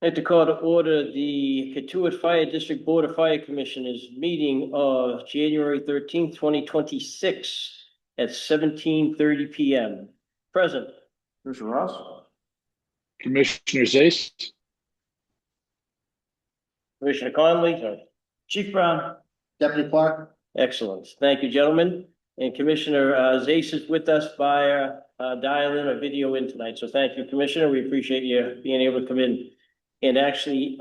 I'd like to call to order the Katuitt Fire District Board of Fire Commissioners meeting of January 13th, 2026 at 17:30 PM. Present. Commissioner Ross? Commissioner Zace? Commissioner Conley? Chief Brown? Deputy Clark? Excellent. Thank you, gentlemen. And Commissioner Zace is with us via dial-in or video in tonight. So thank you, Commissioner. We appreciate you being able to come in. And actually,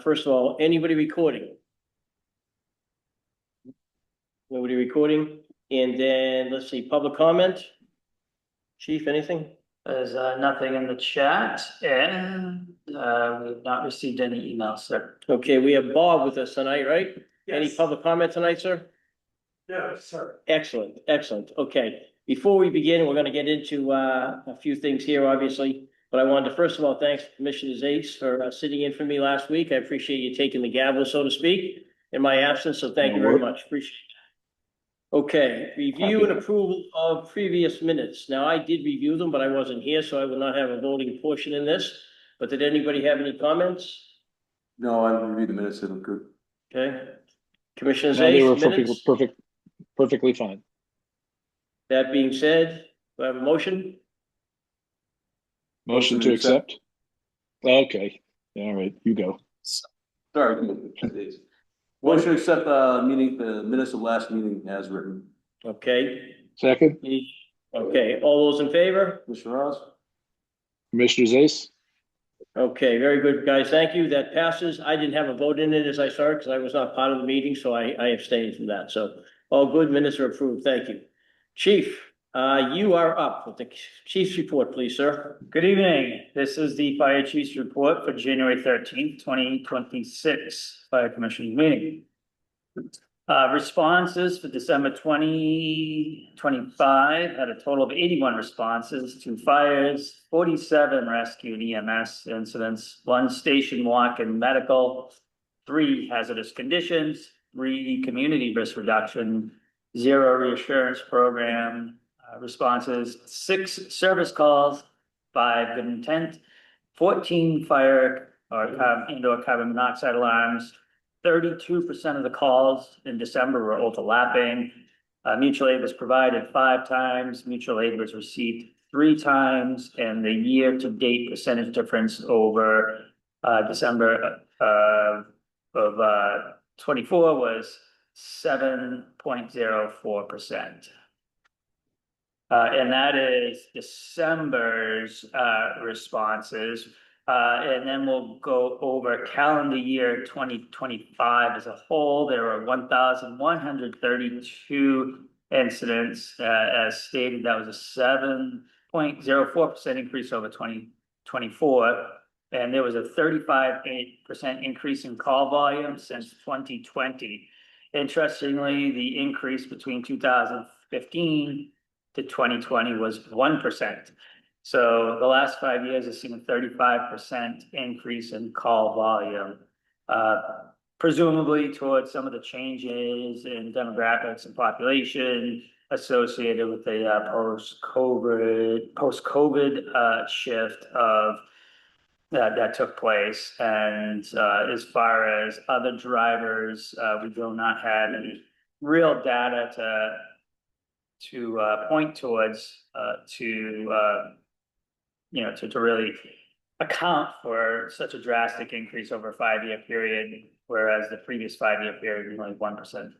first of all, anybody recording? Nobody recording? And then, let's see, public comment? Chief, anything? There's nothing in the chat, and we've not received any emails, sir. Okay, we have Bob with us tonight, right? Yes. Any public comment tonight, sir? No, sir. Excellent, excellent. Okay, before we begin, we're gonna get into a few things here, obviously. But I wanted to, first of all, thanks Commissioner Zace for sitting in for me last week. I appreciate you taking the gavel, so to speak, in my absence, so thank you very much. Appreciate it. Okay, review and approval of previous minutes. Now, I did review them, but I wasn't here, so I will not have a voting portion in this. But did anybody have any comments? No, I reviewed the minutes, they look good. Okay. Commissioner No, they were Zace, minutes? perfectly fine. That being said, do I have a motion? Motion to accept? Okay, all right, you go. Sorry. Motion to accept the minutes of last meeting as written. Okay. Second, Okay, all those in favor? Commissioner Ross? Commissioner Zace? Okay, very good, guys. Thank you. That passes. I didn't have a vote in it as I saw it because I was not part of the meeting, so I abstained from that. So all good, minutes are approved. Thank you. Chief, you are up with the chief's report, please, sir. Good evening. This is the Fire Chief's report for January 13th, 2026 Fire Commission meeting. Responses for December 2025 had a total of 81 responses, 2 fires, 47 rescue and EMS incidents, 1 station walk and medical, 3 hazardous conditions, 3 community risk reduction, 0 reassurance program responses, 6 service calls, 5 good intent, 14 fire or indoor carbon monoxide alarms. 32% of the calls in December were overlapping. Mutual aid was provided 5 times. Mutual aid was received 3 times, and the year-to-date percentage difference over December of 24 was 7.04%. And that is December's responses. And then we'll go over calendar year 2025 as a whole. There were 1,132 incidents, as stated. That was a 7.04% increase over 2024. And there was a 35% increase in call volume since 2020. Interestingly, the increase between 2015 to 2020 was 1%. So the last 5 years has seen a 35% increase in call volume, presumably towards some of the changes in demographics and population associated with the post-COVID shift of that took place. And as far as other drivers, we do not have any real data to point towards to really account for such a drastic increase over a 5-year period, whereas the previous 5-year period was only 1%.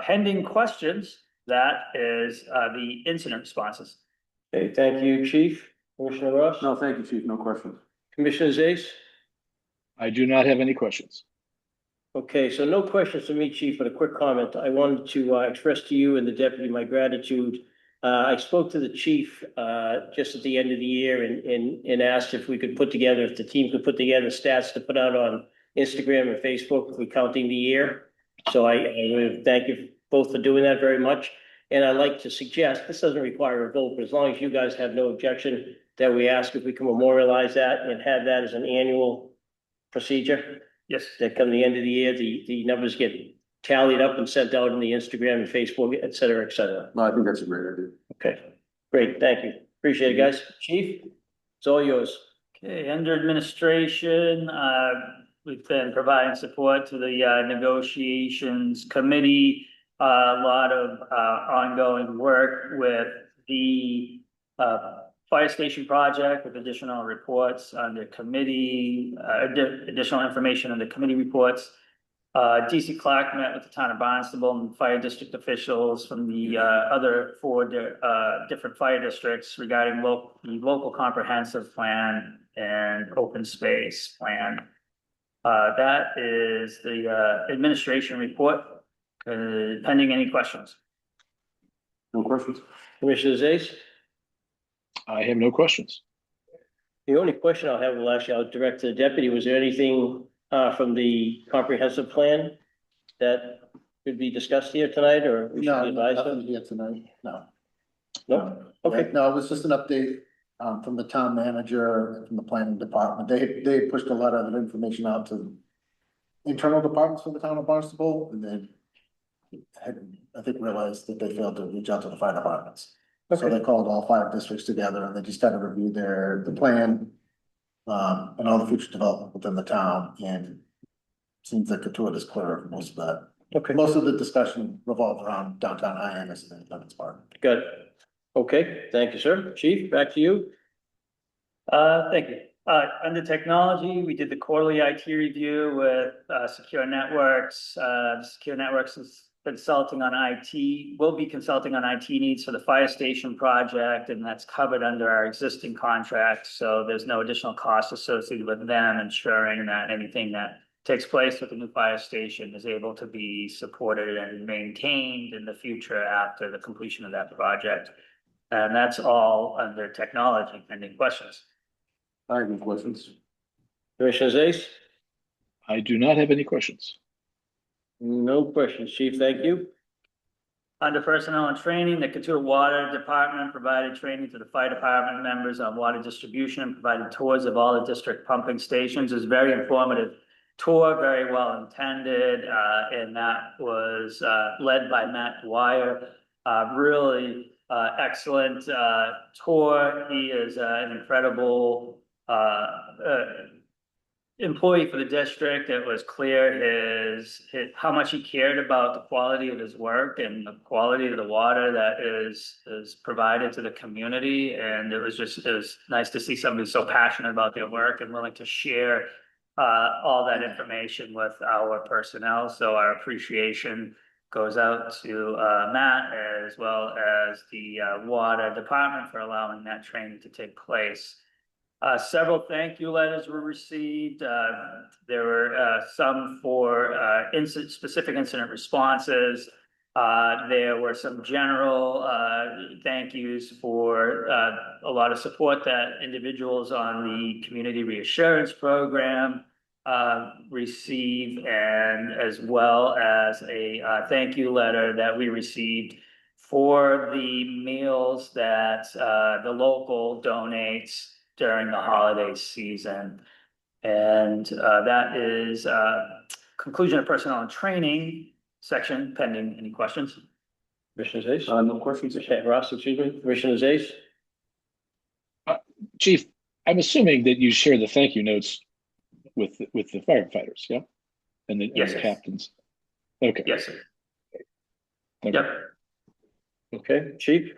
Pending questions, that is the incident responses. Okay, thank you, Chief. Commissioner Ross? No, thank you, Chief, no questions. Commissioner Zace? I do not have any questions. Okay, so no questions from me, Chief, but a quick comment. I wanted to express to you and the deputy my gratitude. I spoke to the chief just at the end of the year and asked if we could put together, if the team could put together stats to put out on Instagram and Facebook recounting the year. So I thank you both for doing that very much. And I'd like to suggest, this doesn't require a vote, but as long as you guys have no objection, that we ask if we can memorialize that and have that as an annual procedure. Yes. That come the end of the year, the numbers get tallied up and sent out on the Instagram and Facebook, et cetera, et cetera. No, I think that's a great idea. Okay, great, thank you. Appreciate it, guys. Chief, it's all yours. Okay, under administration, we've been providing support to the negotiations committee. A lot of ongoing work with the fire station project with additional reports under committee, additional information on the committee reports. DC Clark met with the town of Barnstable and fire district officials from the other four different fire districts regarding the local comprehensive plan and open space plan. That is the administration report. Pending any questions? No questions? Commissioner Zace? I have no questions. The only question I'll have, well, actually, I'll direct to the deputy. Was there anything from the comprehensive plan that could be discussed here tonight, or we should No, advise nothing them? here tonight, no. No? Okay. No, it was just an update, from the town manager, and from the planning department. They pushed a lot of information out to internal departments for the town of Barnstable, and then had, I think, realized that they failed to reach out to the fire departments. So Okay. they called all five districts together and they just kind of reviewed the plan, and all the future development within the town, and seems like Katuah is clear of most of that. Okay, Most of the discussion revolved around downtown Hyannis and Independence Park. good. Okay, thank you, sir. Chief, back to you. Thank you. Under technology, we did the quarterly IT review with Secure Networks. Secure Networks is consulting on IT, will be consulting on IT needs for the fire station project, and that's covered under our existing contract. So there's no additional cost associated with them ensuring that anything that takes place with the new fire station is able to be supported and maintained in the future after the completion of that project. And that's all under technology. Any questions? I have no questions. Commissioner Zace? I do not have any questions. No questions, chief, thank you. Under personnel and training, the Katuah Water Department provided training to the fire department members on water distribution and provided tours of all the district pumping stations. It was a very informative tour, very well intended, and that was led by Matt Dwyer. Really excellent tour. He is an incredible employee for the district. It was clear his how much he cared about the quality of his work and the quality of the water that is provided to the community. And it was nice to see somebody so passionate about their work and willing to share all that information with our personnel. So our appreciation goes out to Matt as well as the water department for allowing that training to take place. Several thank you letters were received. There were some for specific incident responses. There were some general thank yous for a lot of support that individuals on the community reassurance program receive, and as well as a thank you letter that we received for the meals that the local donates during the holiday season. And that is conclusion of personnel and training section, pending any questions. Commissioner Zace? No questions. Okay, Ross, excuse me, Commissioner Zace? Chief, I'm assuming that you share the thank you notes with the firefighters, yeah? And the Yes. captains. Okay. Yes, sir. Okay. Yep. Okay, chief?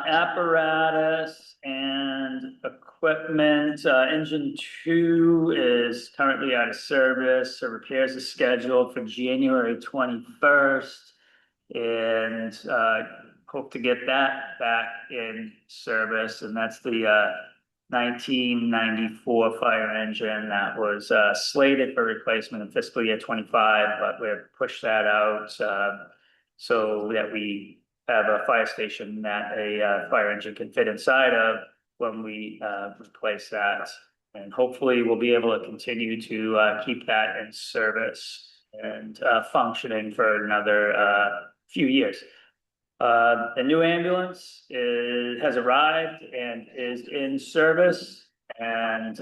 Apparatus and equipment, engine 2 is currently out of service. So repairs are scheduled for January 21st, and hope to get that back in service. And that's the 1994 fire engine that was slated for replacement in fiscal year 25, but we've pushed that out so that we have a fire station that a fire engine can fit inside of when we replace that. And hopefully we'll be able to continue to keep that in service and functioning for another few years. The new ambulance has arrived and is in service, and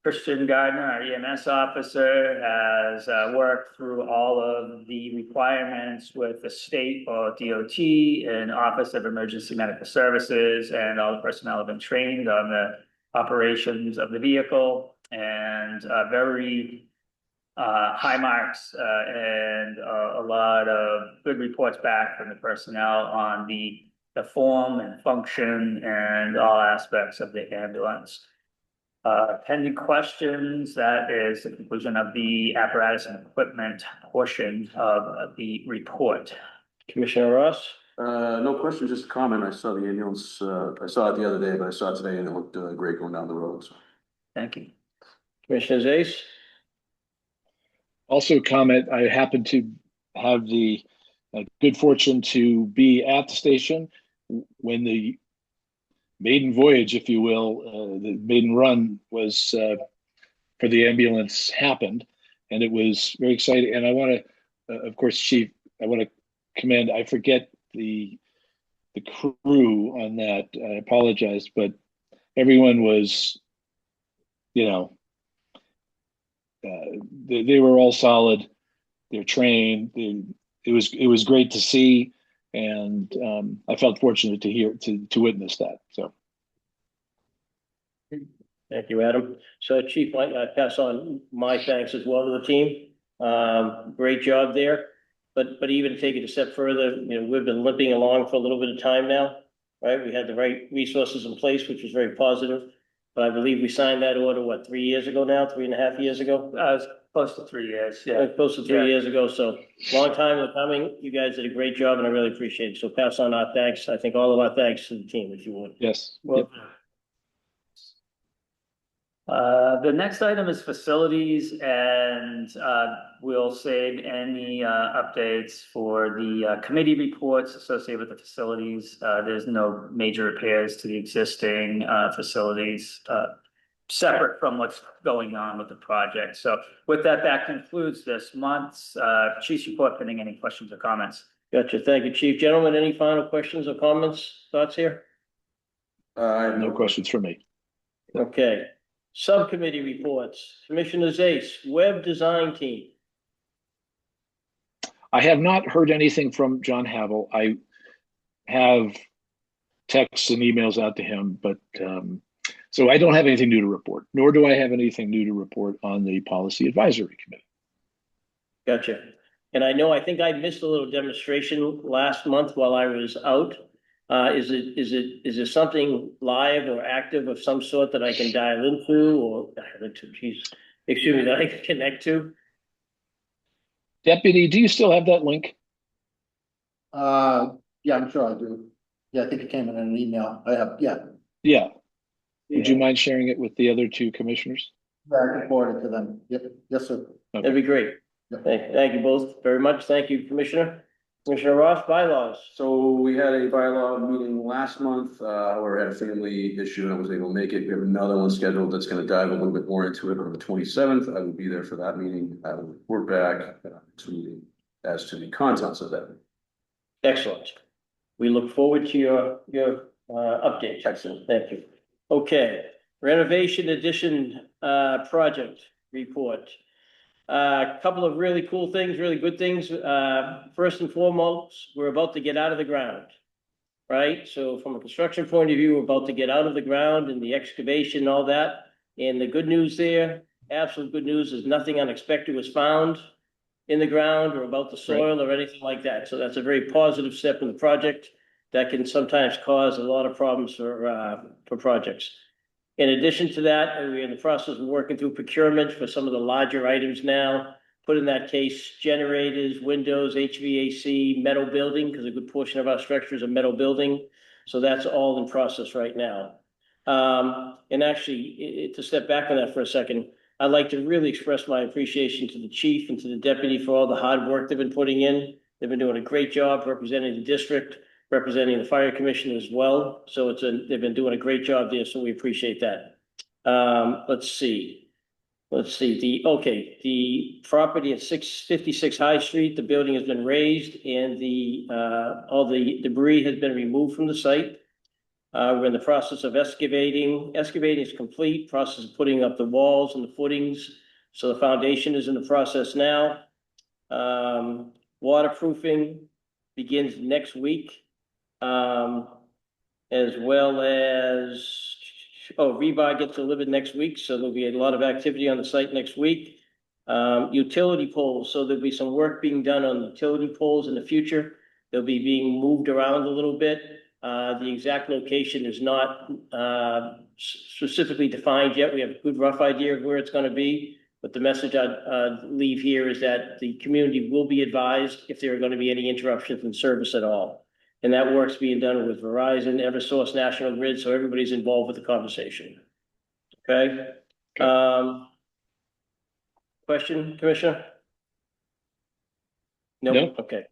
Christian Gardner, our EMS officer, has worked through all of the requirements with the state or DOT and Office of Emergency Medical Services, and all the personnel have been trained on the operations of the vehicle, and very high marks and a lot of good reports back from the personnel on the form and function and all aspects of the ambulance. Pending questions, that is the conclusion of the apparatus and equipment portion of the report. Commissioner Ross? No question, just a comment. I saw the ambulance, I saw it the other day, but I saw it today and it looked great going down the road, so. Thank you. Commissioner Zace? Also comment, I happened to have the good fortune to be at the station when the maiden voyage, if you will, the maiden run was for the ambulance happened, and it was very exciting. And I want to, of course, Chief, I want to commend. I forget the crew on that. I apologize, but everyone was, you know, they were all solid. They're trained. It was great to see. And I felt fortunate to witness that. So, Thank you, Adam. So Chief, I pass on my thanks as well to the team. Great job there. But even take it a step further, you know, we've been limping along for a little bit of time now, right? We had the right resources in place, which was very positive. But I believe we signed that order, what, 3 years ago now, 3.5 years ago? It's close to 3 years, yeah. Close to 3 years ago, so long time in coming. You guys did a great job and I really appreciate it. So pass on our thanks. I think all of our thanks to the team, if you would. yes. Well, Yep. The next item is facilities, and we'll save any updates for the committee reports associated with the facilities. There's no major repairs to the existing facilities, separate from what's going on with the project. So with that, that concludes this month's Chief's report. Pending any questions or comments? Gotcha. Thank you, Chief. Gentlemen, any final questions or comments, thoughts here? I have No questions for me. Okay. Subcommittee reports. Commissioner Zace, web design team. I have not heard anything from John Havel. I have texts and emails out to him, but so I don't have anything new to report, nor do I have anything new to report on the Policy Advisory Committee. Gotcha. And I think I missed a little demonstration last month while I was out. Is there something live or active of some sort that I can dial into or that I can connect to? Deputy, do you still have that link? Yeah, I'm sure I do. Yeah, I think it came in an email. I have, yeah. Yeah. Would you mind sharing it with the other two commissioners? I can forward it to them. Yep, yes, sir. Okay. That'd be great. Yep. Thank you both very much. Thank you, Commissioner. Commissioner Ross, bylaws. So we had a bylaw meeting last month, however, I had a family issue and I was able to make it. We have another one scheduled that's gonna dive a little bit more into it on the 27th. I will be there for that meeting. I will report back as to the contents of that. Excellent. We look forward to your update. Excellent. Thank you. Okay, renovation addition project report. A couple of really cool things, really good things. First and foremost, we're about to get out of the ground, right? So from a construction point of view, we're about to get out of the ground and the excavation and all that. And the good news there, absolute good news, is nothing unexpected was found in the ground or about the soil or anything like that. So that's a very positive step in the project that can sometimes cause a lot of problems for projects. In addition to that, we're in the process of working through procurement for some of the larger items now. Put in that case, generators, windows, HVAC, metal building, because a good portion of our structure is a metal building. So that's all in process right now. And actually, to step back on that for a second, I'd like to really express my appreciation to the chief and to the deputy for all the hard work they've been putting in. They've been doing a great job representing the district, representing the fire commission as well. So they've been doing a great job there, so we appreciate that. Let's see. The property at 656 High Street, the building has been raised and all the debris has been removed from the site. We're in the process of excavating. Excavating is complete, process of putting up the walls and the footings. So the foundation is in the process now. Waterproofing begins next week. As well as, rebar gets delivered next week, so there'll be a lot of activity on the site next week. Utility poles, so there'll be some work being done on utility poles in the future. They'll be being moved around a little bit. The exact location is not specifically defined yet. We have a good rough idea of where it's gonna be. But the message I'd leave here is that the community will be advised if there are gonna be any interruptions in service at all. And that work's being done with Verizon, Eversource, National Grid, so everybody's involved with the conversation. Okay? Question, Commissioner? No. Okay.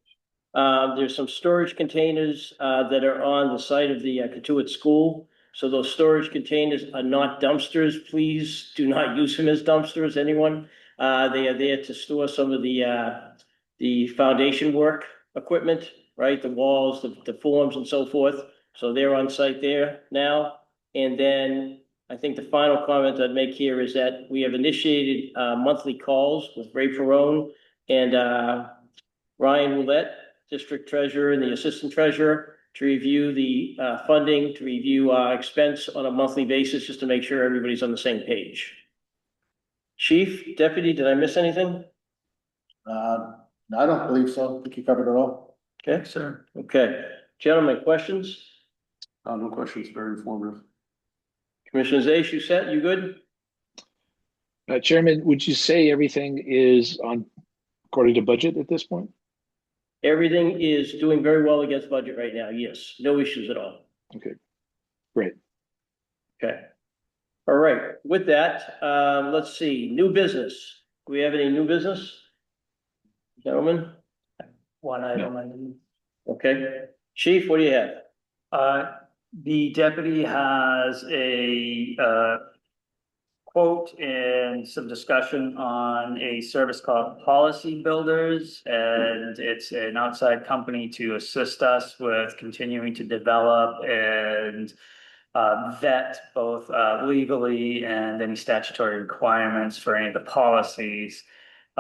There's some storage containers that are on the site of the Katuitt School. So those storage containers are not dumpsters. Please do not use them as dumpsters, anyone. They are there to store some of the foundation work equipment, right? The walls, the forms and so forth. So they're on site there now. And then I think the final comment I'd make here is that we have initiated monthly calls with Ray Perone and Ryan Roulette, District Treasurer, and the Assistant Treasurer to review the funding, to review expense on a monthly basis, just to make sure everybody's on the same page. Chief, Deputy, did I miss anything? I don't believe so. I think you covered it all. Okay, sir. Okay, gentlemen, questions? No questions, very informative. Commissioner Zais, you set? You good? Chairman, would you say everything is on according to budget at this point? Everything is doing very well against budget right now. Yes, no issues at all. Okay, great. Okay. All right, with that, let's see, new business. Do we have any new business? Gentlemen? One item. Okay. Chief, what do you have? The deputy has a quote and some discussion on a service called Policy Builders, and it's an outside company to assist us with continuing to develop and vet both legally and any statutory requirements for any of the policies.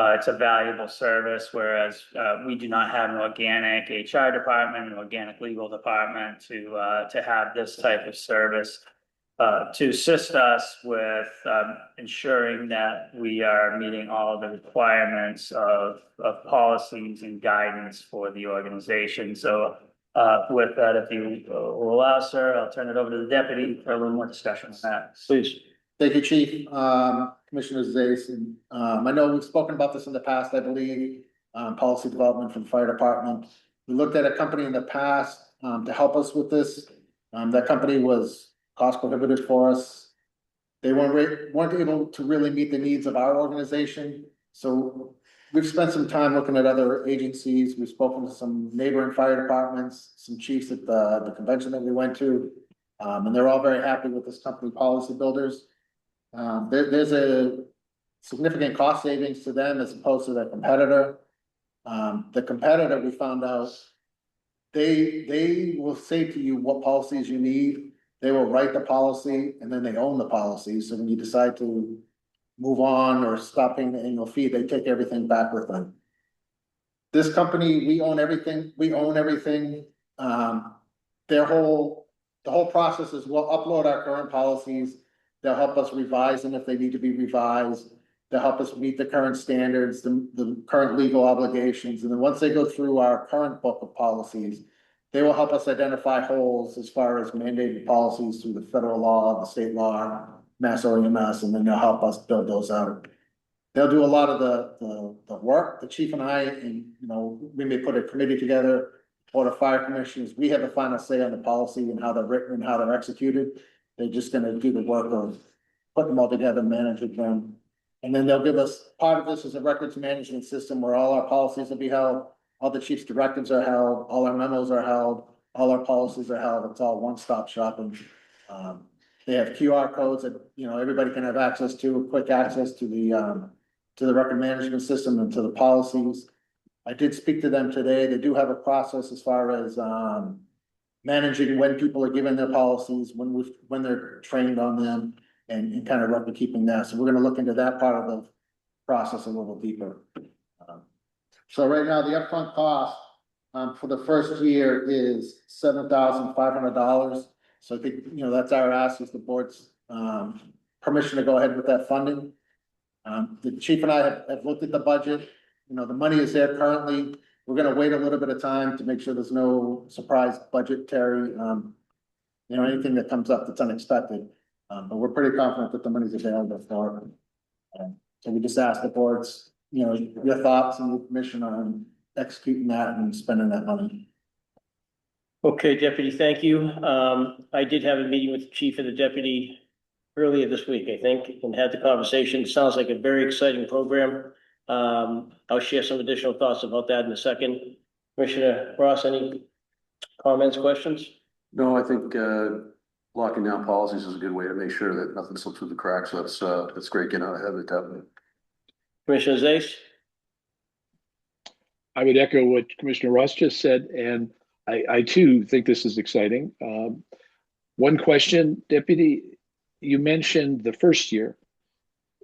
It's a valuable service, whereas we do not have an organic HR department, an organic legal department to have this type of service to assist us with ensuring that we are meeting all of the requirements of policies and guidance for the organization. So with that, if you will allow, sir, I'll turn it over to the deputy for a little more discussion on that. Please. Thank you, Chief. Commissioner Zais, and I know we've spoken about this in the past, I believe, policy development for the fire department. We looked at a company in the past to help us with this. That company was cost prohibitive for us. They weren't able to really meet the needs of our organization. So we've spent some time looking at other agencies. We've spoken to some neighboring fire departments, some chiefs at the convention that we went to. And they're all very happy with this company, Policy Builders. There's a significant cost savings to them as opposed to their competitor. The competitor, we found out, they will say to you what policies you need. They will write the policy and then they own the policy. So when you decide to move on or stop paying the annual fee, they take everything back with them. This company, we own everything. The whole process is we'll upload our current policies. They'll help us revise them if they need to be revised. They'll help us meet the current standards, the current legal obligations. And then once they go through our current book of policies, they will help us identify holes as far as mandated policies through the federal law, the state law, Mass OEMS, and then they'll help us build those out. They'll do a lot of the work. The chief and I, and we may put a committee together, Board of Fire Commissioners. We have the final say on the policy and how they're written and how they're executed. They're just gonna do the work of putting them all together, managing them. And then they'll give us, part of this is a records management system where all our policies will be held, all the chief's directives are held, all our memos are held, all our policies are held. It's all one-stop shopping. They have QR codes that, everybody can have access to, quick access to the record management system and to the policies. I did speak to them today. They do have a process as far as managing when people are given their policies, when they're trained on them, and kind of record keeping that. So we're gonna look into that part of the process a little deeper. So right now, the upfront cost, for the first year is $7,500. So I think, that's our ask, is the board's, permission to go ahead with that funding. The chief and I have looked at the budget, the money is there currently. We're gonna wait a little bit of time to make sure there's no surprise budgetary, anything that comes up that's unexpected. But we're pretty confident that the money's available for it. So we just ask the boards, your thoughts and your permission on executing that and spending that money. Okay, Deputy, thank you. I did have a meeting with the chief and the deputy earlier this week, I think, and had the conversation. It sounds like a very exciting program. I'll share some additional thoughts about that in a second. Commissioner Ross, any comments, questions? No, I think locking down policies is a good way to make sure that nothing slips through the cracks. So that's great getting out ahead of it, definitely. Commissioner Zace? I would echo what Commissioner Ross just said, and I too think this is exciting. One question, Deputy, you mentioned the first year.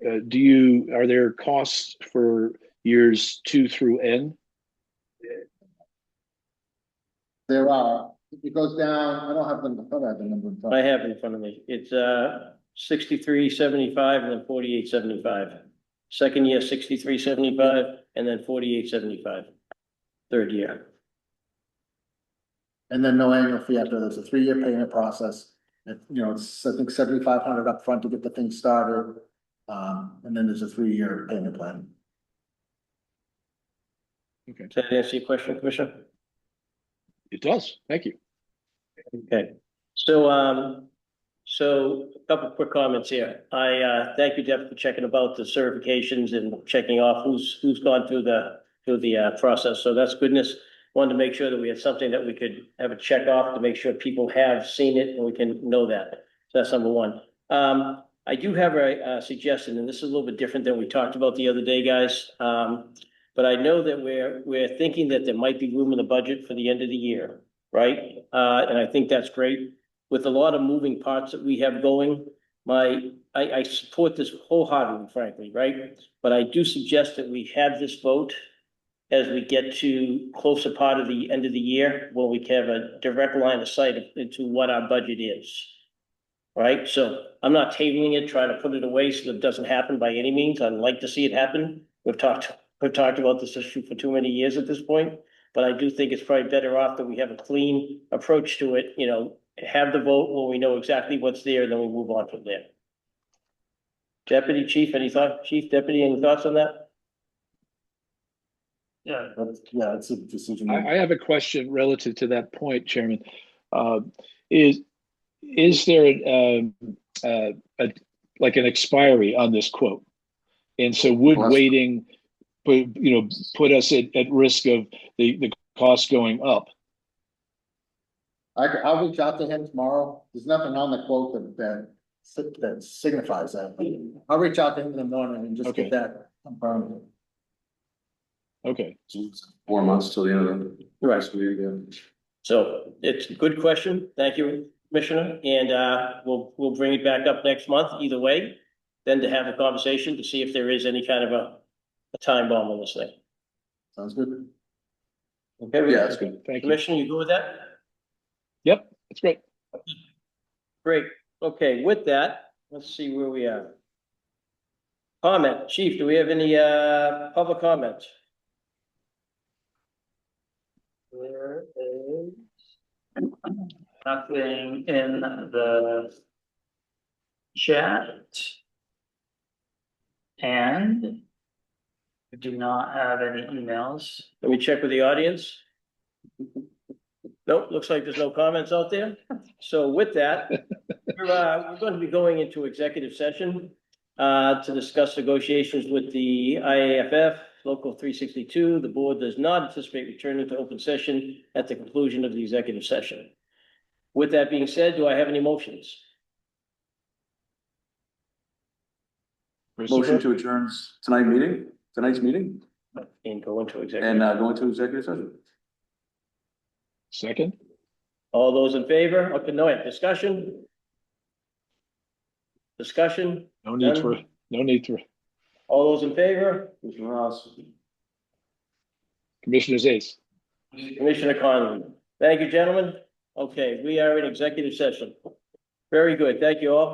Are there costs for years 2 through N? There are, it goes down, I don't have the, I thought I had the number in front. I have it in front of me. It's 63.75 and then 48.75. Second year, 63.75 and then 48.75. Third year. And then no annual fee after. There's a 3-year payment process. It's, I think, $7,500 upfront to get the thing started. And then there's a 3-year payment plan. Okay, Does that answer your question, Commissioner? it does. Thank you. Okay, so a couple of quick comments here. I thank you, Jeff, for checking about the certifications and checking off who's gone through the process. So that's goodness. Wanted to make sure that we had something that we could have a check off to make sure people have seen it and we can know that. So that's number one. I do have a suggestion, and this is a little bit different than we talked about the other day, guys. But I know that we're thinking that there might be room in the budget for the end of the year, right? And I think that's great. With a lot of moving parts that we have going, I support this wholeheartedly, frankly, right? But I do suggest that we have this vote as we get to closer part of the end of the year, where we can have a direct line of sight into what our budget is. Right, so I'm not tabling it, trying to put it away so that it doesn't happen by any means. I'd like to see it happen. We've talked about this issue for too many years at this point, but I do think it's probably better off that we have a clean approach to it, have the vote when we know exactly what's there, and then we move on from there. Deputy Chief, Chief Deputy, any thoughts on that? Yeah, It's a decision. I have a question relative to that point, Chairman. Is there like an expiry on this quote? And so would waiting put us at risk of the cost going up? I'll reach out to him tomorrow. There's nothing on the quote that signifies that. I'll reach out to him in the morning and just get that confirmed. Okay. 4 months till the end of the Right. fiscal year again. So it's a good question. Thank you, Commissioner, and we'll bring it back up next month either way, then to have a conversation to see if there is any kind of a time bomb on this thing. Sounds good. Okay. Yeah, that's good. Thank you. Commissioner, you good with that? Yep, that's great. Great. Okay, with that, let's see where we are. Comment, Chief, do we have any public comments? there is nothing in the chat. And we do not have any emails. Let me check with the audience. Nope, looks like there's no comments out there. So with that, we're going to be going into executive session to discuss negotiations with the IAFF, Local 362. The board does not anticipate returning to open session at the conclusion of the executive session. With that being said, do I have any motions? Motion to adjourn tonight's meeting, And go into executive. and go into executive session. Second? All those in favor? Okay, no, discussion? Discussion? No need for, no need for All those in favor? Commissioner Ross. Commissioner Ace. Commissioner Conley. Thank you, gentlemen. Okay, we are in executive session. Very good. Thank you all.